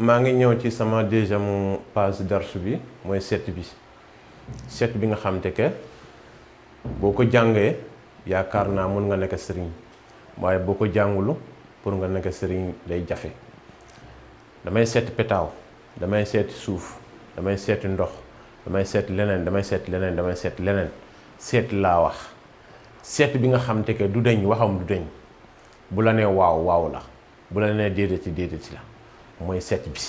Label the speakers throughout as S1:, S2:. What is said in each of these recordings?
S1: maa ngi ñëw ci sama deuxième page darsu bi mooy seet bi nga xam te que boo ko jàngee yaakaar naa mun nga nekk sëriñ waaye boo ko jàngulu pour nga nekk sëriñ day jafe. damay seeti petaaw, damay seeti suuf, damay seeti ndox, damay seeti leneen damay seeti leneen seet laa wax. seet bi nga xam te que du deñ waxam du deñ bu la nee waaw waaw la bu la nee déedéeti la mooy seet bi.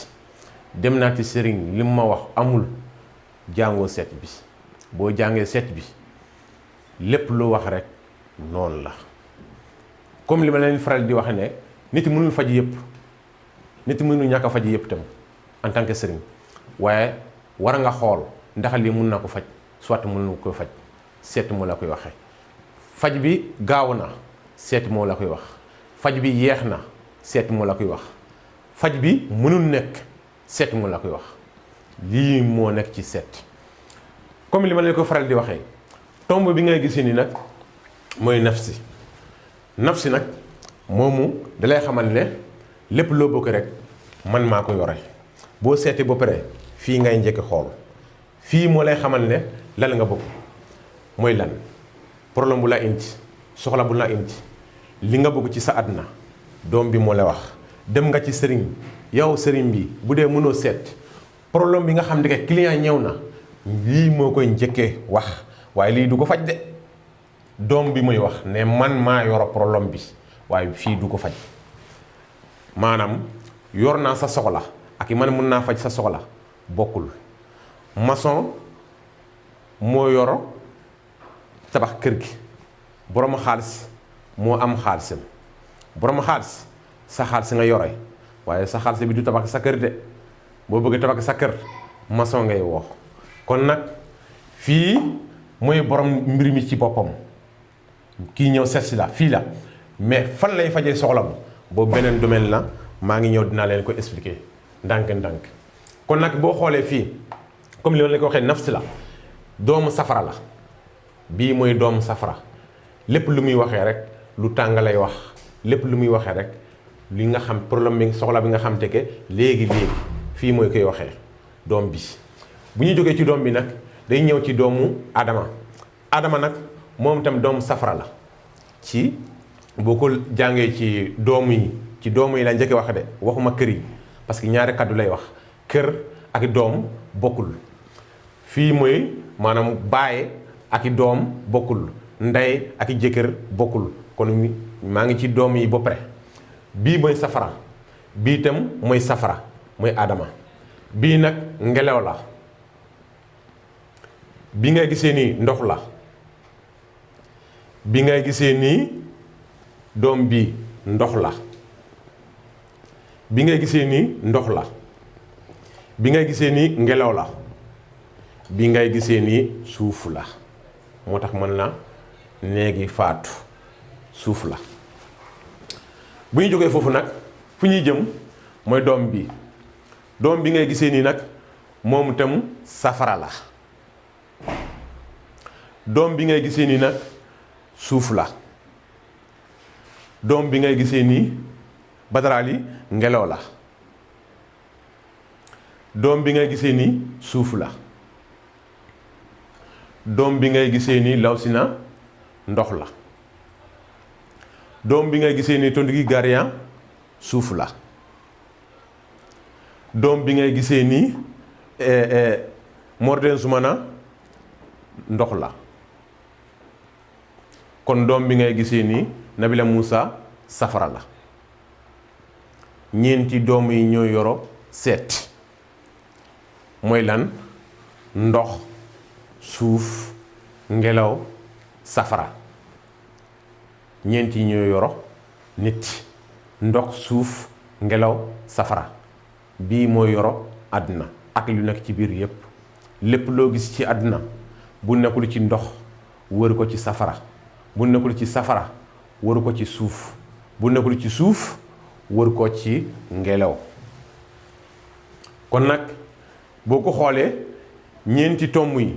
S1: dem naa ci sëriñ li ma wax amul jàngoo seet bi. boo jàngee seet bi lépp lu wax rek noonu la. comme li ma leen faral di wax ne nit mënul faj yëpp, nit mënul ñàkk a faj yëpp tam en tant que sëriñ, waaye war nga xool ndax lii mun na ko faj soit mënul ko faj. seet moo la koy waxee. faj bi gaaw na seet moo la koy wax. faj bi yeex na seet moo la koy wax. faj bi mënul nekk seet moo la koy wax. lii moo nekk ci seet. comme li ma leen ko faral di waxee tomb bi ngay gis ni nag mooy nafsi nag moomu dalay xamal ne lépp loo bëgg rek man maa ko yore. boo seetee ba pare fii ngay njëkk xool fii moo lay xamal ne lan nga bëgg mooy lan problème bu la indi soxla bu la indi li nga bëgg ci sa àdduna doom bi moo lay wax. dem nga ci sëriñ yow sëriñ bi bu dee mënoo seet problème bi nga xam ne que client ñëw na lii moo koy njëkkee wax waaye lii du ko faj de. doom bi muy wax ne man maa yoro problème bi waaye fii du ko faj. maanaam yor naa sa soxla ak man mun naa faj sa soxla bokkul. maçon moo yoro tabax kër gi, borom xaalis moo am xaalisam. borom xaalis sa xaalis nga yore waaye sa xaalis bi du tabax sa kër de. boo bëggee tabax sa kër maçon ngay woo. kon nag fii mooy borom mbir mi ci boppam kii ñëw seet si la fii la, mais fan lay fajee soxlam boobu beneen domaine la. maa ngi ñëw dinaa leen ko expliquer ndànk-ndànk. kon nag boo xoolee fii comme li ma leen ko waxee nafsi la doomu safara la. bii mooy doomu safara lépp lu muy waxee rek lu tàng lay wax. lépp lu muy waxee rek li nga xam problème bi soxla bi nga xam te que léegi fii mooy koy waxee doom bi. bu ñu jógee ci doom bi nag day ñëw ci doomu Adama nag moom itam doomu safara la. ci boo ko jàngee ci doomu yi la njëkk wax de waxuma kër yi parce que ñaari kàddu lay wax kër ak doom bokkul. fii mooy maanaam baay ak doom bokkul, ndey ak jëkkër bokkul. kon maa ngi ci doom yi ba pare. bii mooy safara bii itam mooy safara mooy Adama. bii nag ngelaw la. bi ngay gisee nii ndox la. bi ngay gisee nii doom bi ndox la. bi ngay gisee nii ndox la. bi ngay gisee nii ngelaw la. bi ngay gisee nii suuf la. moo tax mën na néegi faatu suuf la. bu ñu jógee foofu nag fu ñuy jëm mooy doom bi. doom bi ngay gisee nii nag moom itam safara la. doom bi ngay gisee nii nag suuf la. doom bi ngay gisee nii badaraal yi ngelaw la. doom bi ngay gisee nii suuf la. doom bi ngay gisee nii lawsina ndox la. doom bi ngay gisee nii tondu gariyan suuf la. doom bi ngay gisee nii morden sumana ndox la. kon doom bi ngay gisee nii Nabila Moussa safara la. ñeenti doom yi ñoo yoro seet mooy lan ndox suuf ngelaw safara. ñeenti ñoo yoro nit ndox suuf ngelaw safara. bii moo yoro àdduna ak lu nekk ci biir yépp. lépp loo gis ci àdduna bu nekkul ci ndox wër ko ci safara. bu nekkul ci safara wër ko ci suuf. bu nekkul ci suuf wër ko ci ngelaw. kon nag boo ko xoolee ñeenti tomb yi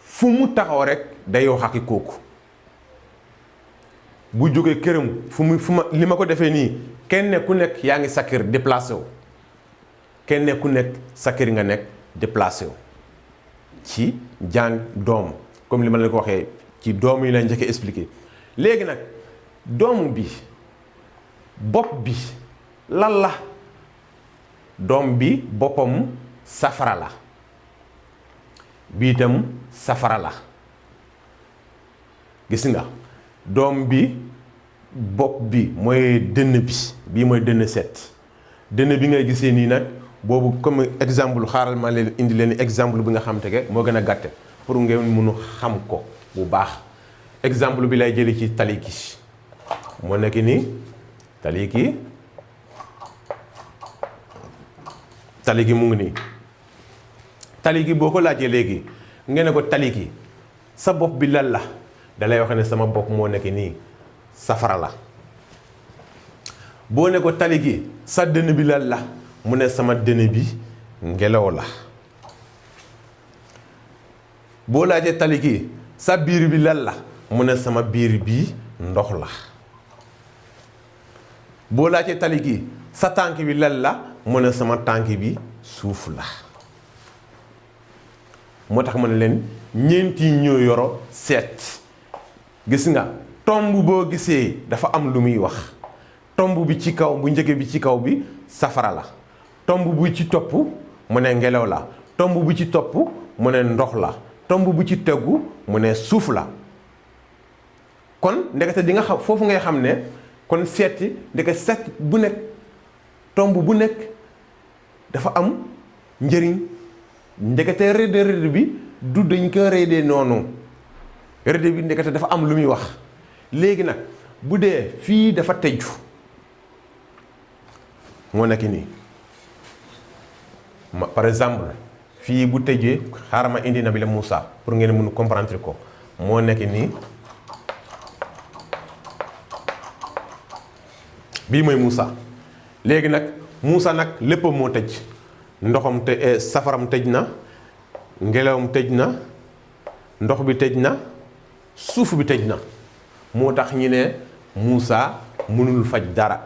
S1: fu mu taxaw rek day wax ak kooku. bu jógee këram fu ma li ma ko defee nii kenn ku nekk yaa ngi sa kër déplacé wu kenn ku nekk sa kër nga nekk déplacé wu ci jàng doom comme li ma leen ko waxee ci doom yi la njëkk a expliqué. léegi nag doom bi bopp bi lan la doom bi boppam safara la bii itam safara la gis nga doom bi bopp bi mooy dënn bi bii mooy dënn set dënn bi ngay gisee nii nag boobu comme exemple xaaral ma leen indi leen exemple bi nga xam te moo gën a gàtte pour ngeen mënu xam ko bu baax. exemple bi lay jëli ci taliki moo nekk nii taliki mu ngi nii taliki boo ko laajee léegi ngeen ne ko taliki sa bopp bi lan la dalay wax ne sama bopp moo nekk nii safara la. boo ne ko taliki sa dënn bi lan la mu ne sama dënn bi ngelaw la. boo laajee taliki sa biir bi lan la mu ne sama biir bi ndox la. boo laajee taliki sa tànk bi lan la mu ne sama tànk bi suuf la. moo tax ma ne leen ñeenti ñoo yoro seet. gis nga tomb boo gisee dafa am lu muy wax tomb bi ci kaw bu njëkk bi ci kaw bi safara la, tomb bu ci topp mu ne ngelaw la, tomb bu ci topp mu ne ndox la, tomb bu ci tegu mu ne suuf la. kon ndekete di nga xam foofu ngay xam ne kon seeti ndeke seet bu nekk tomb bu nekk dafa am njëriñ. ndekete rëdd bi du dañ ko rëddee noonu rëdd bi ndekete dafa am lu muy wax. léegi nag bu dee fii dafa tëju moo nekk nii par exemple fii bu tëjee xaaral ma indi Nabi Moussa pour ngeen mën comprendre ko moo nekk nii bii mooy Moussa. léegi nag Moussa nag lépp moo tëj ndoxam te safaram tëj na, ngelawam tëj na, ndox bi tëj na, suuf bi tëj na. moo tax ñu ne Moussa mënul faj dara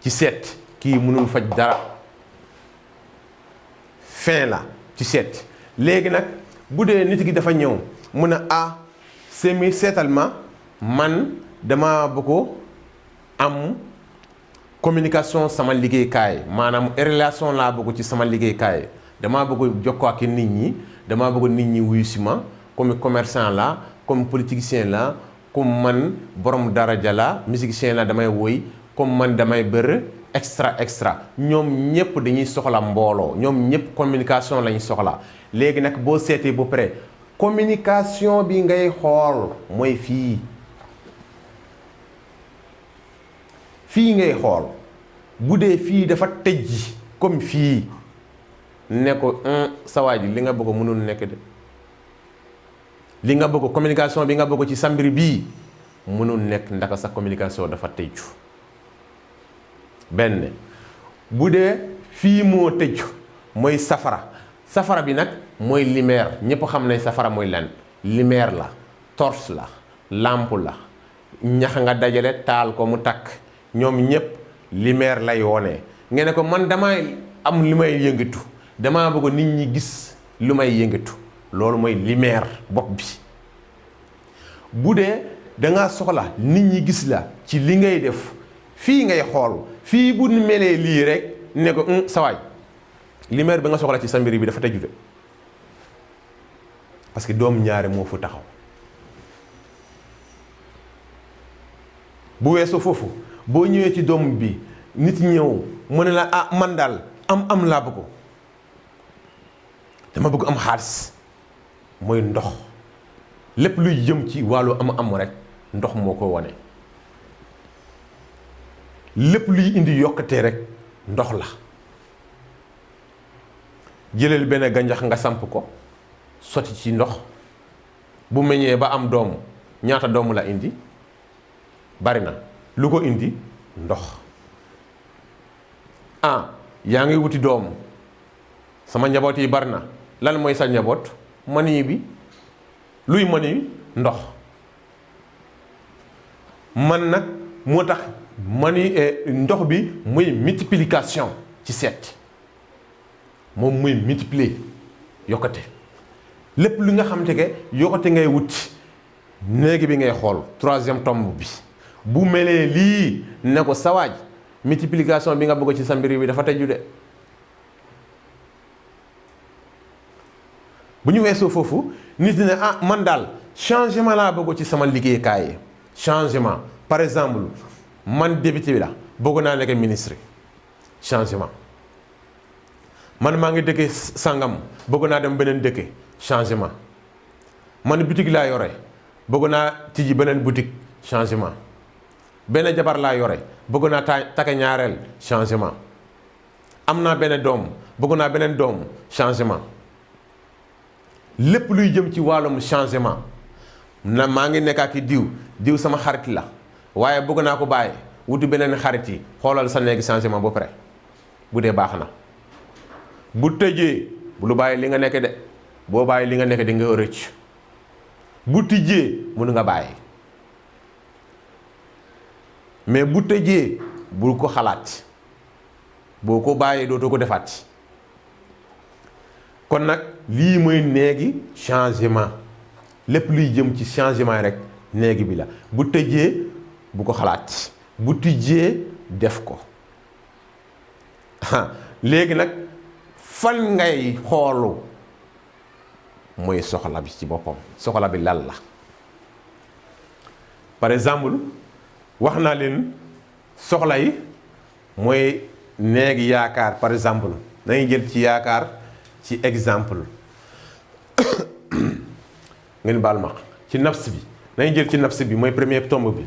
S1: ci seet, kii mënul faj dara, fin la ci seet. léegi nag bu dee nit ki dafa ñëw mu ne semi seetal ma man dama bëgg am communication sama liggéeykaay, maanaam relation laa bëgg ci sama liggéeykaay, dama bëgg jokkoo ak nit ñi, dama bëgg nit ñi wuyu si ma comme commerçant la, comme politicien la, comme man borom daraja la, musicien la damay woy, comme man damay bër extra ñoom ñëpp dañuy soxla mbooloo, ñoom ñëpp communication lañu soxla. léegi nag boo seetee ba pare communication bi ngay xool mooy fii ngay xool. bu dee fii dafa tëj comme fii ne ko sa waay ji li nga bëgg mënul nekk de, li nga bëgg communication bi nga bëgg ci sa mbir bii mënul nekk ndaka sa communication dafa tëju. benn bu dee fii moo tëju mooy safara bi nag mooy lumière. ñëpp xam ne safara mooy lan, lumière la, torche la, lampe la, ñax nga dajale taal ko mu takk, ñoom ñëpp lumière lay wone. ngeen ne ko man damay am li may yëngatu, damaa bëgg nit ñi gis lu may yëngatu, loolu mooy lumière bopp bi. bu dee dangaa soxla nit ñi gis la ci li ngay def, fii ngay xool. fii bu melee lii rek ne ko sawaay lumière bi nga soxla ci sa mbir bi dafa tëju de, parce que doom ñaare moo fu taxaw. bu weesoo foofu boo ñëwee ci doom bi nit ñëw mu ne la man daal am laa bëgg, dama bëgg am xaalis, mooy ndox. lépp luy jëm ci wàllu am rek ndox moo ko wone. lépp luy indi yokkate rek ndox la. jëlal benn gàncax nga samp ko sotti ci ndox, bu meññee ba am doom ñaata doom la indi? bari na. lu ko indi? ndox. yaa ngi wuti doom, sama njaboot yi bari na. lan mooy sa njaboot? mani bi. luy mani? ndox. man nag moo tax mani ndox bi mooy multiplication. ci seet moom muy multiplier yokkate lépp li nga xam te ke yokkate ngay wuti néegi bi ngay xool troisième tombe bi bu melee lii ne ko sawaaj multiplication bi nga bëgg ci sa mbir bi dafa tëju de. bu ñu weesoo foofu nit ne ah man daal changement laa bëgg ci sama liggéeykaay yi changement par exemple man député bi la bëgg naa nekk ministre changement man maa ngi dëkke sangam bëgg naa dem beneen dëkke changement man boutique laa yore bëgg naa tijji beneen boutique changement benn jabar laa yore bëgg naa take ñaareel changement am naa benn doom bëgg naa beneen doom changement lépp luy jëm ci wàllum changement na maa ngi nekk ak diw sama xarit la waaye bëgg naa ko bàyyi wuti beneen xarit yi xoolal sa néegi changement ba pare bu dee baax na bu tëjee bu lu bàyyi li nga nekk de boo bàyyi li nga nekk di nga rëcc bu tijjee mun nga bàyyi mais bu tëjee bul ko xalaat boo ko bàyyee dootoo ko defaat kon nag lii mooy néegi changement lépp luy jëm ci changement rek néegi bi la bu tëjee bu ko xalaat bu tijjee def ko léegi nag fan ngay xoolu mooy soxla bi ci boppam soxla bi lan la par exemple wax naa leen soxla yi mooy néegi yaakaar par exemple dañuy jël ci yaakaar ci exemple ngeen baal ma ci nafs bi dañuy jël ci nafs bi mooy premier tombe bi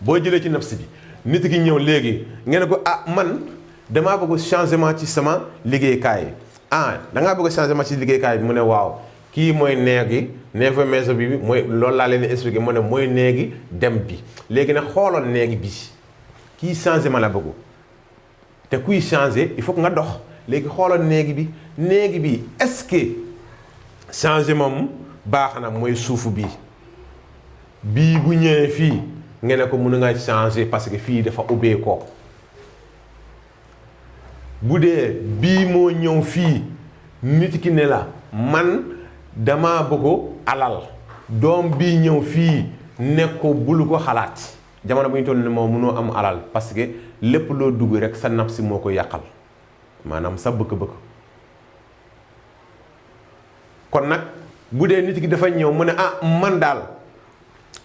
S1: boo jëlee ci nafs bi nit ki ñëw léegi ngeen ko ah man damaa bëgg changement ci sama liggéeykaay ah dangaa bëgg changement ci liggéeykaay bi mu ne waaw kii mooy néegi neuvième maison bi mooy loolu laa leen expliqué mu ne mooy néegi dem bi léegi nag xooloon néegi bi kii changement la bëggu te kuy changer il faut que nga dox léegi xooloon néegi bi est-ce que changement mu baax na mooy suufu bii bu ñëwee fii nga ne ko mën nga changer parce que fii dafa ubbee ko bu dee bii moo ñëw fii nit ki ne la man dama bëgg alal doom bii ñëw fii ne ko bul ko xalaat jamono bu ñu toll ne moom mënoo am alal parce que lépp loo dugg rek sa nafsi moo ko yàqal maanaam sa bëgg-bëgg kon nag bu dee nit ki dafa ñëw mu ne ah man daal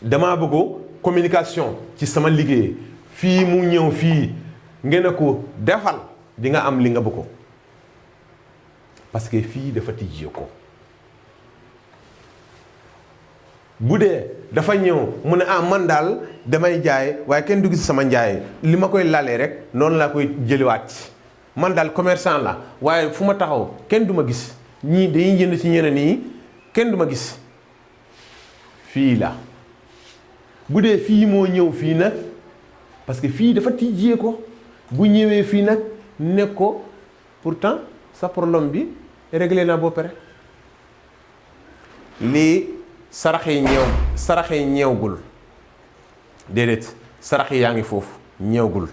S1: damaa bëgg communication ci sama liggéey fii mu ñëw fii ngeen ne ko defal di nga am li nga bëgg parce que fii dafa tijjee ko bu dee dafa ñëw mu ne ah man daal damay jaay waaye kenn du gis sama njaay li ma koy lalee rek noonu laa koy jëliwaat man daal commerçant la waaye fu ma taxaw kenn du ma gis ñii dañuy jënd ci ñeneen yi kenn du ma gis fii la bu dee fii moo ñëw fii nag parce que fii dafa tijjee ko bu ñëwee fii nag ne ko pourtant sa problème bi réglé naa boo pare lii sarax yi ñeewgul déedéet sarax yi yaa ngi foofu ñeewgul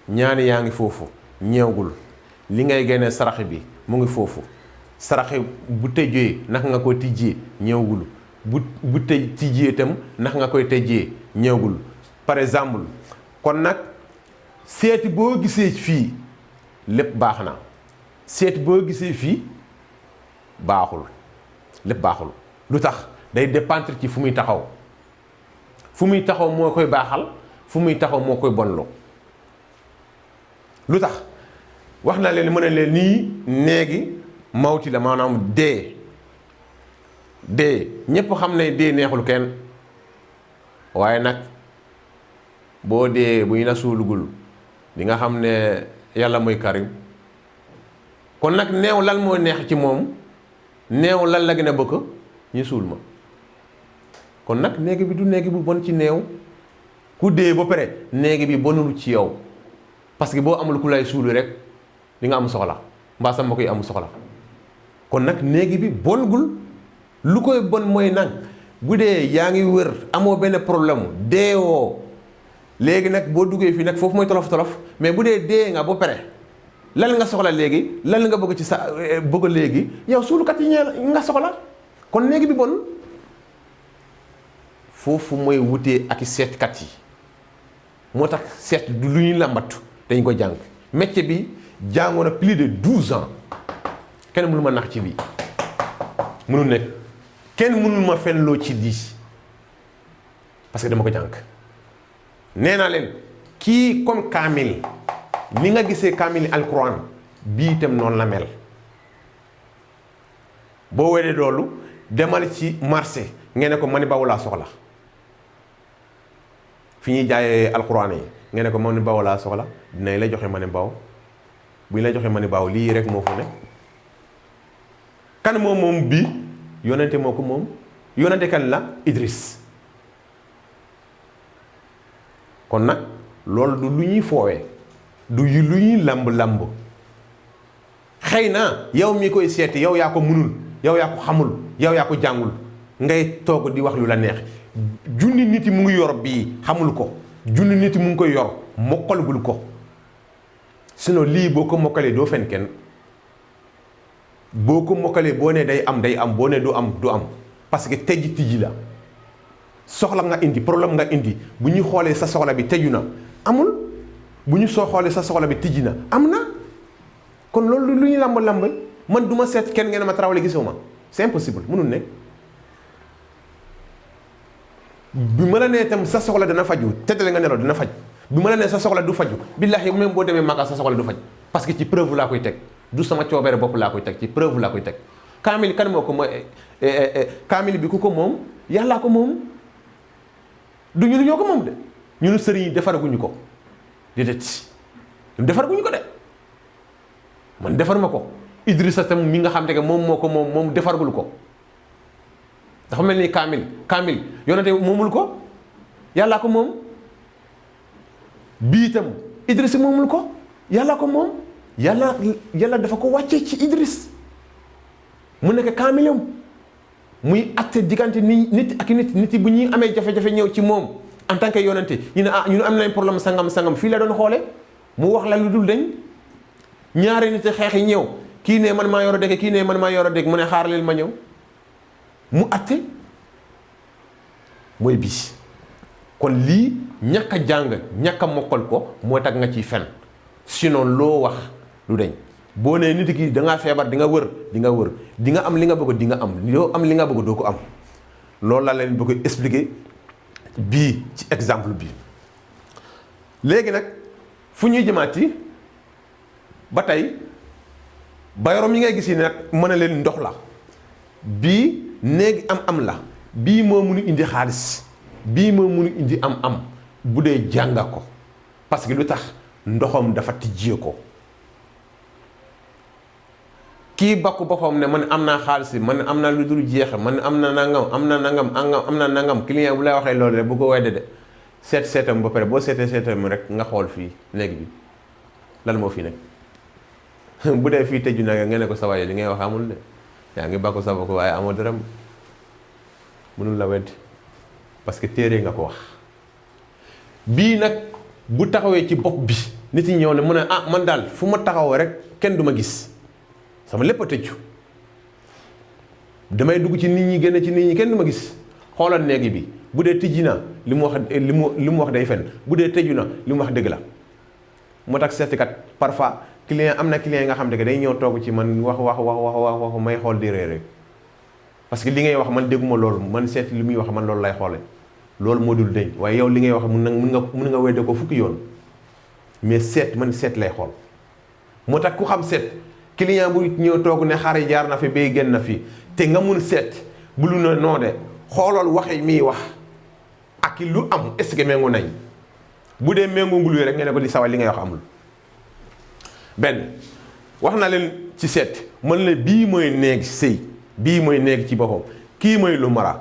S1: ñaani yaa ngi foofu ñeewgul li ngay génnee sarax bi mu ngi foofu sarax bu tëjee naka nga koy tijjee ñeewgul bu tijjee itam naka nga koy tëjee ñeewgul par exemple kon nag seeti boo gisee fii lépp baax na seeti boo gisee fii baaxul lépp baaxul lu tax day dépendre ci fu muy taxaw moo koy baaxal fu muy taxaw moo koy bonloo lu tax wax naa leen mën na leen nii néegi mawti la maanaam dee ñépp xam ne dee neexul kenn waaye nag boo dee bu ñu la suulugul di nga xam ne yàlla mooy karim kon nag neew lan moo neex ci moom neew lan la gën a bëgg ñu suul ma kon nag néegi bi du néegi bu bon ci neew ku dee ba pare néegi bi bonul ci yow parce que boo amul ku lay suulu rek di nga am soxla mbaa sa mbokk yi am soxla kon nag néegi bi bongul lu koy bon mooy nag bu dee yaa ngi wër amoo benn problème deewoo léegi nag boo duggee fii nag foofu mooy tolof mais bu dee dee nga ba pare lan nga soxla léegi lan nga bëgg ci sa bëgg léegi yow suulukat yi nga soxla kon néegi bi bon foofu mooy wutee ak seetkat yi moo tax seet du lu ñuy làmbatu dañ ko jàng métier bi jàngoon na plus de 12 ans kenn mënu ma nax ci lii mënu nekk kenn mënu ma fenloo ci lii parce que dama ko jàng nee naa leen kii comme kaamil ni nga gisee kaamil alquran bii itam noonu la mel boo wedee loolu demal ci marché ngeen ne ko mani baw laa soxla fi ñuy jaayee alquran yi ngeen ne ko mani baw laa soxla dinañ la joxe mani baw bu ñu la joxe mani baw lii rek moo fu ne kan moom bii yonente moo ko moom yonente kan la Idris kon nag loolu du lu ñuy foowee du lu ñuy lamb xëy na yow mi koy seeti yow yaa ko munul yow yaa ko xamul yow yaa ko jàngul ngay toog di wax lu la neex junni nit yi mu ngi yor bii xamul ko junni nit yi mu ngi koy yor mokkalagul ko sinon lii boo ko mokkalee doo fen kenn boo ko mokkalee boo ne day am boo ne du am parce que tijji la soxla nga indi problème nga indi bu ñu xoolee sa soxla bi tëju na amul bu ñu soo xoolee sa soxla bi tijji na am na kon loolu lu ñu lamb man du ma seet kenn ngeen ma Traoré gisoo ma c'est impossible mënul ne bi ma la nee itam sa soxla dana faju tëddale nga nelaw dina faj bi ma la nee sa soxla du faju billahi même boo demee Makka sa soxla du faj parce que ci preuve laa koy teg du sama coobere bopp laa koy teg ci preuve laa koy teg kaamil kan moo ko mooy kaamil bi ku ko moom yàllaa ko moom du ñu ñoo ko moom de ñun sëriñ yi defaraguñu ko déedéet ñun defaraguñu ko de man defar ma ko Idrissa tam mi nga xam te que moom moo ko moom defaragul ko dafa mel ni kaamil yonente moomul ko yàllaa ko moom bii itam Idriss moomul ko yàllaa ko moom yàlla dafa ko wàccee ci Idriss mu nekk kaamilam muy atte diggante nit ak nit yi bu ñuy amee jafe-jafe ñëw ci moom en tant que yonente ñu ne ñu am nañ problème sangam fii la doon xoole mu wax la lu dul dañ ñaari nit xeex yi ñëw kii ne man maa yor a dégg kii ne man maa yor a dégg mu ne xaar leen ma ñëw mu atte mooy bii kon lii ñàkk a jàng ñàkk a mokkal ko moo tax nga ciy fen sinon loo wax du deñ boo nee nit ki da ngaa feebar di nga wër di nga am li nga bëgg di nga am doo am li nga bëgg doo ko am loolu laa leen bëgg expliquer bii ci exemple bi léegi nag fu ñuy jëmaati ba tey bayorom yi ngay gis yi nag mën a leen ndox la bii néegi am la bii moo munu indi xaalis bii moo munu indi am bu dee jànga ko parce que lu tax ndoxam dafa tijjee ko kii bakku boppam ne man am naa xaalis man am naa lu dul jeex man am na nangam client bu lay waxee loolu rek bu ko wedde de seetam ba pare boo seetam rek nga xool fii léegi bi lan moo fii nekk bu dee fii tëju na nga ne ko sawaye li ngay wax amul de yaa ngi bakku sa bokk waaye amoo dërëm mënul la weddi parce que téere nga ko wax bii nag bu taxawee ci bopp bi nit ñi ñëw ne mu ne man daal fu ma taxawoo rek kenn du ma gis sama lépp a tëju damay dugg ci nit ñi génn ci nit ñi kenn du ma gis xoolal néegi bi bu dee tijji na li mu wax day fen bu dee tëju na li mu wax dëgg la moo tax seetkat parfois client am na client yi nga xam ne day ñëw toog ci man wax may xool di ree rek parce que li ngay wax man dégguma loolu man seet li muy wax man loolu lay xoole loolu moo dul deñ waaye yow li ngay wax mun nga wedde ko fukki yoon mais seet lay xool moo tax ku xam seet client bu ñëw toog ne xaar jaar na fi bay génn na fi te nga mun seet bu lu na noo de xoolool waxe miy wax ak lu am est-ce que méngu nañ bu dee méngu ngulu rek nga ne ko di sawal li ngay wax amul benn wax na leen ci seet mën la bii mooy néeg sëy bii mooy néeg ci boppam kii mooy lu mara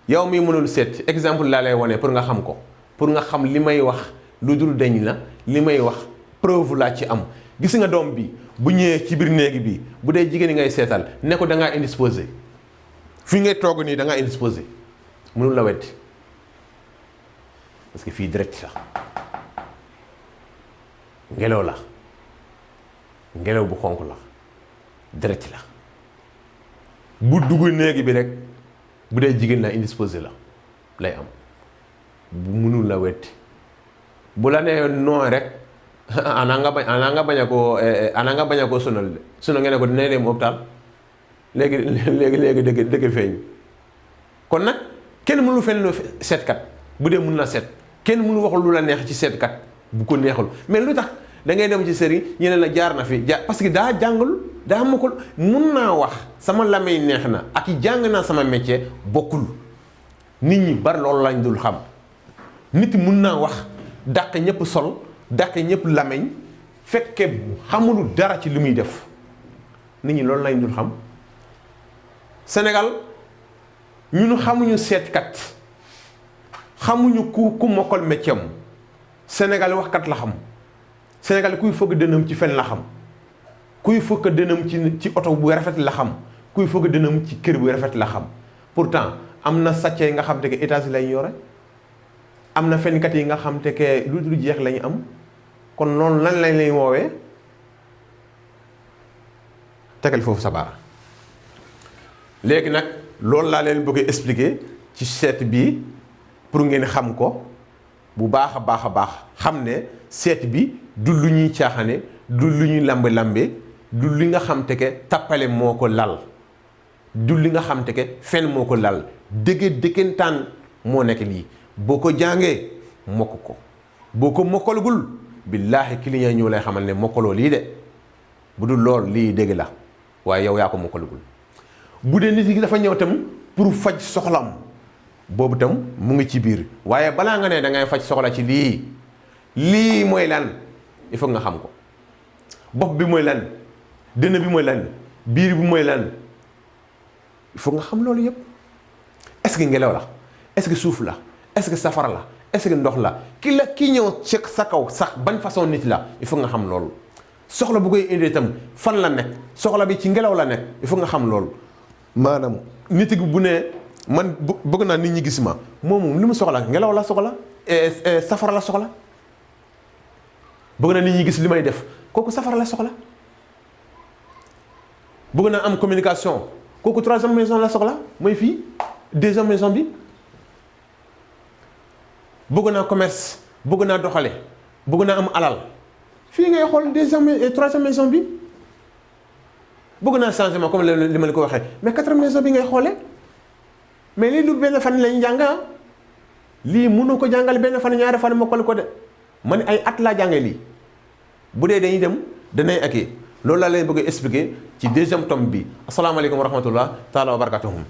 S1: yow mi mënul seet exemple laa lay wane pour nga xam ko pour nga xam li may wax lu dul deñ la li may wax preuve laa ci am gis nga doom bi bu ñëwee ci biir néegi bi bu dee jigéen ñi ngay seetal ne ko da ngaa indisposé fii ngay togg nii da ngaa indisposé mënul la weddi parce que fii direct la ngelaw la ngelaw bu xonk la deret la bu dugg néegi bi rek bu dee jigéen la indisposé la lay am bu mënul la wetti bu la nee nooy rek ana nga bañ a ko sonal de sinon nga ne ko dina dem hôpital léegi dëgg feeñ kon nag kenn mënul fenn seetkat bu dee mën na seet kenn mënul wax lu la neex ci seetkat bu ko neexul mais lu tax da ngay dem ci sëriñ ñu ne la jaar na fi parce que daa jàngul daa mokkul mun naa wax sama lamay neex na ak i jàng naa sama métier bokkul nit ñi bari loolu lañ dul xam nit mun naa wax dàq ñëpp sol dàq ñëpp lameñ fekke xamulu dara ci li muy def nit ñi loolu lañ dul xam Sénégal ñun xamuñu seetkat xamuñu ku mokkal métier am Sénégal waxkat la xam Sénégal kuy fëgg dënam ci fen la xam kuy fëgg dënam ci oto bu rafet la xam kuy fëgg dënam ci kër bu rafet la xam pourtant am na sàcce yi nga xam te que états lañ yore am na fenkat yi nga xam te que lu dul jeex lañu am kon noonu lan lañ lay woowee tegal foofu sa baara léegi nag loolu laa leen bëgg expliquer ci seet bi pour ngeen xam ko bu baax a baax xam ne seet bi du lu ñuy caaxane du lu ñuy lambe du li nga xam te que tappale moo ko lal du li nga xam te que fen moo ko lal dëggantaan moo nekk lii boo ko jàngee mokk ko boo ko mokkalagul billaahi client ñoo lay xamal ne mokkaloo lii de bu dul lool lii dégg la waaye yow yaa ko mokkalagul bu dee nit ki dafa ñëw tam pour faj soxlam boobu tam mu ngi ci biir waaye balaa nga ne da ngay faj soxla ci lii mooy lan il faut nga xam ko bopp bi mooy lan dënn bi mooy lan biir bi mooy lan il faut nga xam loolu yëpp est-ce que ngelaw la est-ce que suuf la est-ce que safara la est-ce que ndox la ki ñëw ci sa kaw sax ban façon nit la il faut nga xam loolu soxla bu koy indi itam fan la nekk soxla bi ci ngelaw la nekk il faut nga xam loolu maanaam nit gi bu ne man bëgg naa nit ñi gis ma moom li mu soxla ngelaw la soxla safara la soxla bëgg naa nit ñi gis li may def kooku safara la soxla bëgg naa am communication kooku troisième maison la soxla mooy fii deuxième maison bi bëgg naa commerce bëgg naa doxale bëgg naa am alal fii ngay xool deuxième et troisième maison bi bëgg naa changement comme li ma la ko waxee mais quatrième maison bi ngay xoolee mais lii du benn fan lañ jàng lii mënu ko jàngal benn fan ñaari fan mokkal ko de man ay at laa jàngee lii bu dee dañuy dem danay akii loolu laa leen bëgg a expliquer ci deuxième tome bi asalaamaaleykum wa rahmatullah taala wa barakatuhum